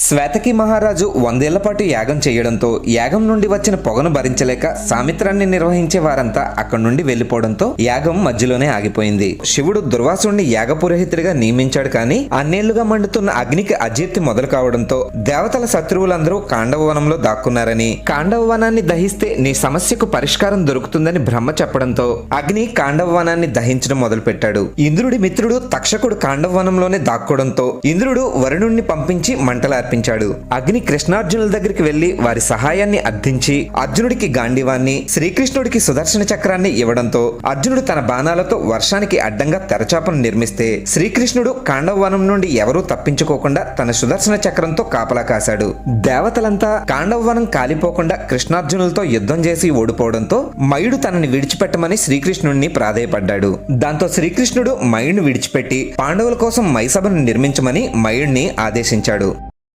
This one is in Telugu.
శ్వేతకి మహారాజు 100 ఏళ్ల పాటు యాగం చేయడంతో యాగం నుండి వచ్చిన పొగను భరించలేక సామిత్రాన్ని నిర్వహించే వారంతా అక్కడి నుండి వెళ్లిపోవడంతో యాగం మధ్యలోనే ఆగిపోయింది. శివుడు దుర్వాసుడిని యాగ పురోహితుడిగా నియమించాడు, కానీ అన్నేళ్లుగా మండుతున్న అగ్నికి అజీర్తి మొదలు కావడంతో దేవతల శత్రువులందరూ కాండవ వనంలో దాక్కున్నారని, కాండవ వనాన్ని దహిస్తే నీ సమస్యకు పరిష్కారం దొరుకుతుందని బ్రహ్మ చెప్పడంతో అగ్ని కాండవ వనాన్ని దహించడం మొదలుపెట్టాడు. ఇంద్రుడి మిత్రుడు తక్షకుడు కాండవ వనంలోనే దాక్కోవడంతో ఇంద్రుడు వరుణుణ్ణి పంపించి మంటల అర్పించాడు. అగ్ని కృష్ణార్జునుల దగ్గరికి వెళ్లి వారి సహాయాన్ని అర్థించి అర్జునుడికి గాంధీవాన్ని, శ్రీకృష్ణుడికి సుదర్శన చక్రాన్ని ఇవ్వడంతో అర్జునుడు తన బాణాలతో వర్షానికి అడ్డంగా తెరచాపను నిర్మిస్తే శ్రీకృష్ణుడు కాండవ వనం నుండి ఎవరూ తప్పించుకోకుండా తన సుదర్శన చక్రంతో కాపలా కాశాడు. దేవతలంతా కాండవ వనం కాలిపోకుండా కృష్ణార్జునులతో యుద్ధం చేసి ఓడిపోవడంతో మయుడు తనని విడిచిపెట్టమని శ్రీకృష్ణుడిని ప్రాధేయపడ్డాడు. దాంతో శ్రీకృష్ణుడు మయుడిని విడిచిపెట్టి పాండవుల కోసం మైసభను నిర్మించమని మయుడిని ఆదేశించాడు.